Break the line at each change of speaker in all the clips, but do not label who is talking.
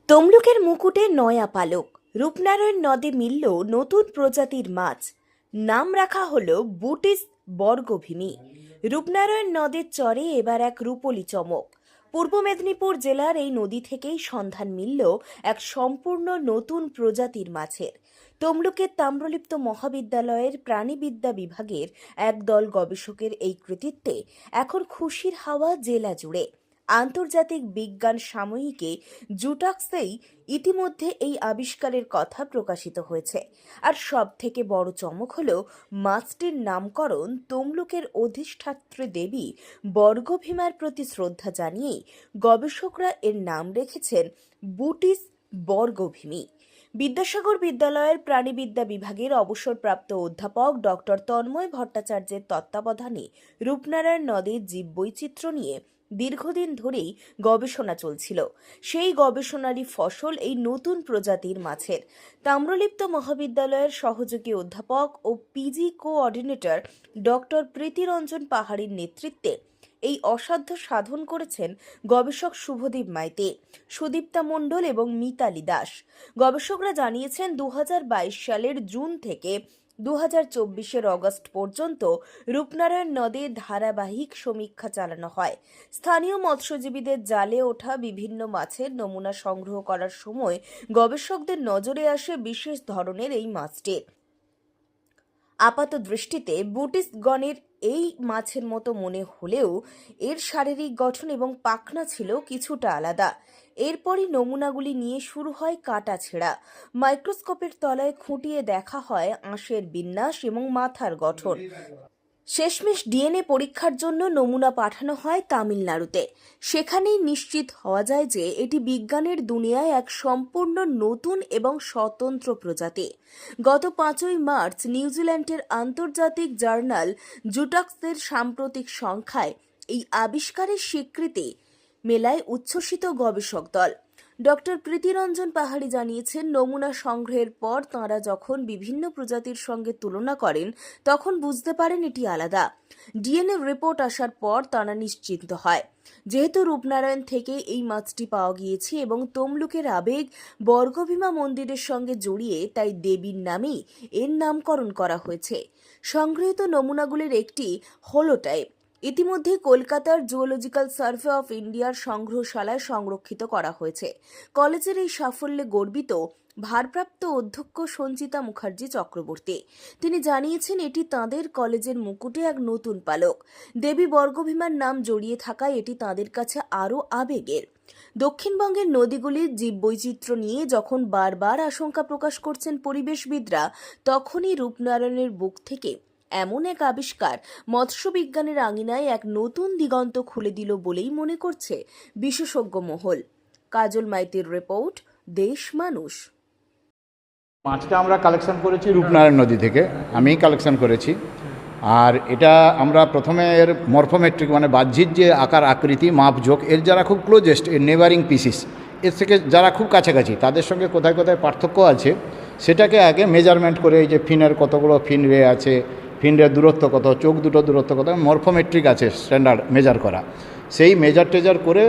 তমলুকের মুকুটে নয়া পালক। রূপনারায়ণ নদে মিলল নতুন প্রজাতির মাছ। নাম রাখা হলো বুটিস বর্গভীমি। রূপনারায়ণ নদের চরে এবার এক রূপলি চমক। পূর্ব মেদিনীপুর জেলার এই নদী থেকেই সন্ধান মিলল এক সম্পূর্ণ নতুন প্রজাতির মাছের। তমলুকের তাম্রলিপ্ত মহাবিদ্যালয়ের প্রাণীবিদ্যা বিভাগের একদল গবেষকের এই কৃতিত্বে এখন খুশির হাওয়া জেলা জুড়ে। আন্তর্জাতিক বিজ্ঞান সাময়িকী জুটাক্সেই ইতিমধ্যে এই আবিষ্কারের কথা প্রকাশিত হয়েছে। আর সব থেকে বড় চমক হলো মাছটির নামকরণ তমলুকের অধিষ্ঠাত্রী দেবী বর্গভীমার প্রতি শ্রদ্ধা জানিয়েই গবেষকরা এর নাম রেখেছেন বুটিস বর্গভীমি। বিদ্যাসাগর বিদ্যালয়ের প্রাণীবিদ্যা বিভাগের অবসরপ্রাপ্ত অধ্যাপক ডক্টর তন্ময় ভট্টাচার্যের তত্ত্বাবধানে রূপনারায়ণ নদের জীববৈচিত্র্য নিয়ে দীর্ঘদিন ধরেই গবেষণা চলছিল। সেই গবেষণারই ফসল এই নতুন প্রজাতির মাছের। তাম্রলিপ্ত মহাবিদ্যালয়ের সহযোগী অধ্যাপক ও পিজি কোঅর্ডিনেটর ডক্টর প্রীতিরঞ্জন পাহাড়ির নেতৃত্বে এই অসাধ্য সাধন করেছেন গবেষক শুভদীপ মাইতি, সুদীপ্তা মণ্ডল এবং মিতালি দাস। গবেষকরা জানিয়েছেন 2022 সালের জুন থেকে 2024 অগস্ট পর্যন্ত রূপনারায়ণ নদে ধারাবাহিক সমীক্ষা চালানো হয়। স্থানীয় মৎস্যজীবীদের জালে ওঠা বিভিন্ন মাছের নমুনা সংগ্রহ করার সময় গবেষকদের নজরে আসে বিশেষ ধরনের এই মাছটি। আপাত দৃষ্টিতে বুটিস গণের এই মাছের মতো মনে হলেও এর শারীরিক গঠন এবং পাখনা ছিল কিছুটা আলাদা। এরপরই নমুনাগুলি নিয়ে শুরু হয় কাটা ছেঁড়া। মাইক্রোস্কোপের তলায় খুঁটিয়ে দেখা হয় আঁশের বিন্যাস এবং মাথার গঠন। শেষমেশ ডিএনএ পরীক্ষার জন্য নমুনা পাঠানো হয় তামিলনাড়ুতে। সেখানেই নিশ্চিত হওয়া যায় যে এটি বিজ্ঞানের দুনিয়ায় এক সম্পূর্ণ নতুন এবং স্বতন্ত্র প্রজাতি। গত 5ই মার্চ নিউজিল্যান্ডের আন্তর্জাতিক জার্নাল জুটাক্সের সাম্প্রতিক সংখ্যায় এই আবিষ্কারের স্বীকৃতি মেলায় উচ্ছ্বসিত গবেষক দল। ডক্টর প্রীতিরঞ্জন পাহাড়ি জানিয়েছেন, নমুনা সংগ্রহের পর তাঁরা যখন বিভিন্ন প্রজাতির সঙ্গে তুলনা করেন তখন বুঝতে পারেন এটি আলাদা। ডিএনএ রিপোর্ট আসার পর তাঁরা নিশ্চিন্ত হয়, যেহেতু রূপনারায়ণ থেকে এই মাছটি পাওয়া গিয়েছে এবং তমলুকের আবেগ বর্গভীমা মন্দিরের সঙ্গে জড়িয়ে, তাই দেবীর নামেই এর নামকরণ করা হয়েছে। সংগৃহীত নমুনাগুলির একটি হলোটাইপ ইতিমধ্যে কলকাতার জুওলজিক্যাল সার্ভে অফ ইন্ডিয়ার সংগ্রহশালায় সংরক্ষিত করা হয়েছে। কলেজের এই সাফল্যে গর্বিত ভারপ্রাপ্ত অধ্যক্ষ সঞ্চিতা মুখার্জি চক্রবর্তী। তিনি জানিয়েছেন, এটি তাঁদের কলেজের মুকুটে এক নতুন পালক। দেবী বর্গভীমার নাম জড়িয়ে থাকায় এটি তাঁদের কাছে আরও আবেগের। দক্ষিণবঙ্গের নদীগুলির জীববৈচিত্র্য নিয়ে যখন বারবার আশঙ্কা প্রকাশ করছেন পরিবেশবিদরা, তখনই রূপনারায়ণের বুক থেকে এমন এক আবিষ্কার মৎস্যবিজ্ঞানের আঙিনায় এক নতুন দিগন্ত খুলে দিল বলেই মনে করছে বিশেষজ্ঞ মহল। কাজল মাইতির রিপোর্ট, দেশ মানুষ।
মাছটা আমরা কালেকশন করেছি রূপনারায়ণ নদী থেকে, আমিই কালেকশন করেছি। আর এটা আমরা প্রথমে এর মরফোমেট্রিক মানে বাহ্যিক যে আকার আকৃতি মাপজোক, এর যারা খুব ক্লোজেস্ট, এর নেবারিং পিসিস, এর থেকে যারা খুব কাছাকাছি তাদের সঙ্গে কোথায় কোথায় পার্থক্য আছে সেটাকে আগে মেজারমেন্ট করে, এই যে ফিনের কতগুলো ফিন রে আছে, ফিনের দূরত্ব কত, চোখ দুটো দূরত্ব কত, মরফোমেট্রিক আছে স্ট্যান্ডার্ড মেজার করা। সেই মেজার টেজার করে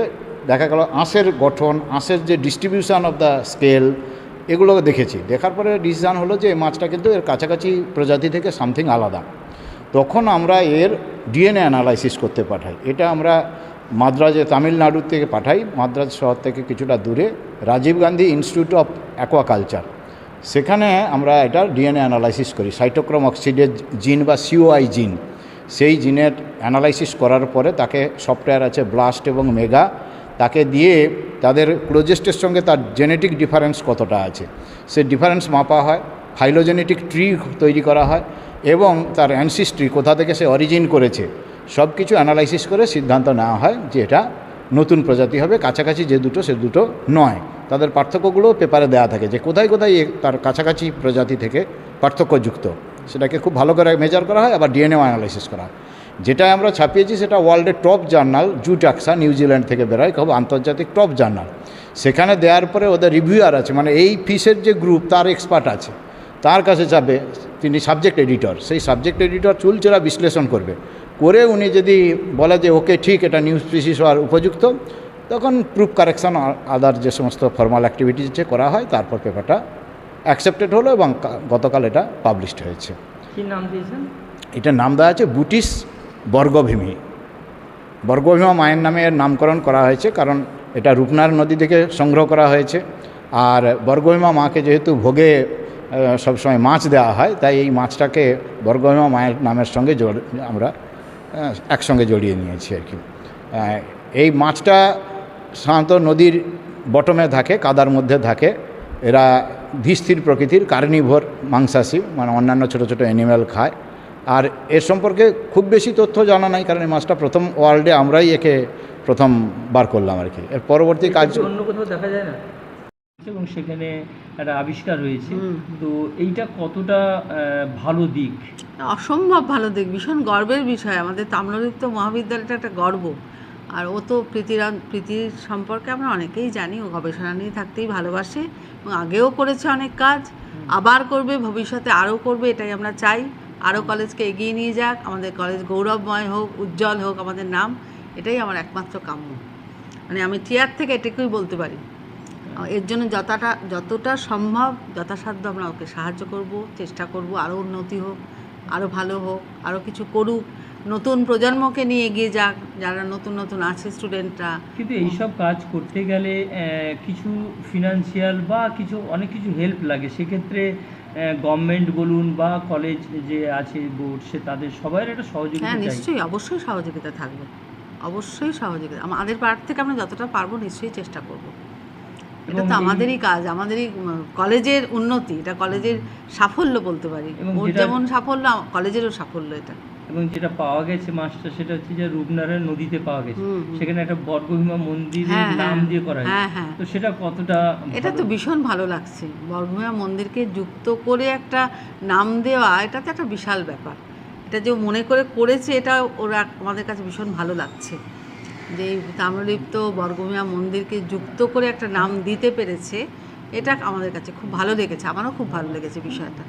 দেখা গেল আঁশের গঠন, আঁশের যে ডিস্ট্রিবিউশন অফ দ্য স্কেল, এগুলো দেখেছি। দেখার পরে ডিসিশন হলো যে এই মাছটা কিন্তু এর কাছাকাছি প্রজাতি থেকে সামথিং আলাদা। তখন আমরা এর ডিএনএ অ্যানালাইসিস করতে পাঠাই। এটা আমরা মাদ্রাজে তামিলনাড়ু থেকে পাঠাই, মাদ্রাজ শহর থেকে কিছুটা দূরে Rajiv Gandhi institute of aquaculture. সেখানে আমরা এটার ডিএনএ অ্যানালাইসিস করি, সাইটোক্রোম অক্সিডেজ জিন বা সিওআই জিন। সেই জিনের অ্যানালাইসিস করার পরে তাকে সফটওয়্যার আছে ব্লাস্ট এবং মেগা, তাকে দিয়ে তাদের ক্লোজেস্টের সঙ্গে তার জেনেটিক ডিফারেন্স কতটা আছে সে ডিফারেন্স মাপা হয়, ফাইলোজেনেটিক ট্রি তৈরি করা হয় এবং তার অ্যানসিস্ট্রি কোথা থেকে সে অরিজিন করেছে সব কিছু অ্যানালাইসিস করে সিদ্ধান্ত নেওয়া হয় যে এটা নতুন প্রজাতি হবে। কাছাকাছি যে দুটো সে দুটো নয়, তাদের পার্থক্যগুলো পেপারে দেওয়া থাকে যে কোথায় কোথায় তার কাছাকাছি প্রজাতি থেকে পার্থক্যযুক্ত, সেটাকে খুব ভালো করে মেজার করা হয়, আবার ডিএনএ অ্যানালাইসিস করা হয়। যেটা আমরা ছাপিয়েছি সেটা ওয়ার্ল্ডের টপ জার্নাল জুটাক্সা, নিউজিল্যান্ড থেকে বেরোয়, খুব আন্তর্জাতিক টপ জার্নাল। সেখানে দেওয়ার পরে ওদের রিভিউয়ার আছে, মানে এই ফিশের যে গ্রুপ তার এক্সপার্ট আছে, তার কাছে যাবে, তিনি সাবজেক্ট এডিটর, সেই সাবজেক্ট এডিটর চুলচেরা বিশ্লেষণ করবে, করে উনি যদি বলে যে ওকে ঠিক এটা নিউজ স্পিসিস হওয়ার উপযুক্ত, তখন প্রুফ কারেকশন আদার যে সমস্ত ফর্মাল অ্যাক্টিভিটিস যে করা হয়, তারপর পেপারটা অ্যাকসেপ্টেড হলো এবং গতকাল এটা পাবলিশড হয়েছে।
কি নাম দিয়েছেন?
এটার নাম দেওয়া আছে বুটিস বর্গভীমি। বর্গভীমা মায়ের নামে এর নামকরণ করা হয়েছে, কারণ এটা রূপনার নদী থেকে সংগ্রহ করা হয়েছে। আর বর্গভীমা মাকে যেহেতু ভোগে সবসময় মাছ দেওয়া হয়, তাই এই মাছটাকে বর্গভীমা মায়ের নামের সঙ্গে আমরা একসঙ্গে জড়িয়ে নিয়েছি আর কি। এই মাছটা সাধারণত নদীর বটমে থাকে, কাদার মধ্যে থাকে। এরা ধীরস্থির প্রকৃতির কার্নিভোর মাংসাশী, মানে অন্যান্য ছোটো ছোটো অ্যানিম্যাল খায়। আর এর সম্পর্কে খুব বেশি তথ্য জানা নাই, কারণ এই মাছটা প্রথম ওয়ার্ল্ডে আমরাই একে প্রথম বার করলাম আর কি। এর পরবর্তী কাজ
অন্য কোথাও দেখা যায় না, এবং সেখানে একটা আবিষ্কার রয়েছে। তো এইটা কতটা ভালো দিক?
অসম্ভব ভালো দিক, ভীষণ গর্বের বিষয়। আমাদের তাম্রলিপ্ত মহাবিদ্যালয়টা একটা গর্ব। আর ও তো প্রীতির সম্পর্কে আমরা অনেকেই জানি, ও গবেষণা নিয়ে থাকতেই ভালোবাসে এবং আগেও করেছে অনেক কাজ, আবার করবে, ভবিষ্যতে আরও করবে, এটাই আমরা চাই। আরও কলেজকে এগিয়ে নিয়ে যাক, আমাদের কলেজ গৌরবময় হোক, উজ্জ্বল হোক আমাদের নাম, এটাই আমার একমাত্র কাম্য। মানে আমি টিয়ার থেকে এটুকুই বলতে পারি। এর জন্য যতটা সম্ভব যথাসাধ্য আমরা ওকে সাহায্য করব, চেষ্টা করব আরও উন্নতি হোক, আরও ভালো হোক, আরও কিছু করুক, নতুন প্রজন্মকে নিয়ে এগিয়ে যাক, যারা নতুন নতুন আছে স্টুডেন্টরা।
কিন্তু এইসব কাজ করতে গেলে কিছু ফিনান্সিয়াল বা অনেক কিছু হেল্প লাগে। সেক্ষেত্রে গভর্নমেন্ট বলুন বা কলেজ যে আছে বোর্ড, সে তাদের সবাই একটা সহযোগিতা।
হ্যাঁ, নিশ্চয়ই, অবশ্যই সহযোগিতা থাকবে, অবশ্যই সহযোগিতা। আমাদের পার্ট থেকে আমরা যতটা পারবো নিশ্চয়ই চেষ্টা করব। এটা তো আমাদেরই কাজ, আমাদেরই কলেজের উন্নতি, এটা কলেজের সাফল্য বলতে পারি। ওর যেমন সাফল্য, কলেজেরও সাফল্য এটা।
এবং যেটা পাওয়া গেছে মাছটা, সেটা হচ্ছে যে রূপনারায়ণ নদীতে পাওয়া গেছে, সেখানে একটা বর্গভীমা মন্দিরের নাম দিয়ে করা হয়। তো সেটা কতটা,
এটা তো ভীষণ ভালো লাগছে। বর্গভীমা মন্দিরকে যুক্ত করে একটা নাম দেওয়া, এটা তো একটা বিশাল ব্যাপার। এটা যে মনে করে করেছে, এটা ওরা আমাদের কাছে ভীষণ ভালো লাগছে যে এই তাম্রলিপ্ত বর্গভীমা মন্দিরকে যুক্ত করে একটা নাম দিতে পেরেছে। এটা আমাদের কাছে খুব ভালো লেগেছে, আমারও খুব ভালো লেগেছে বিষয়টা।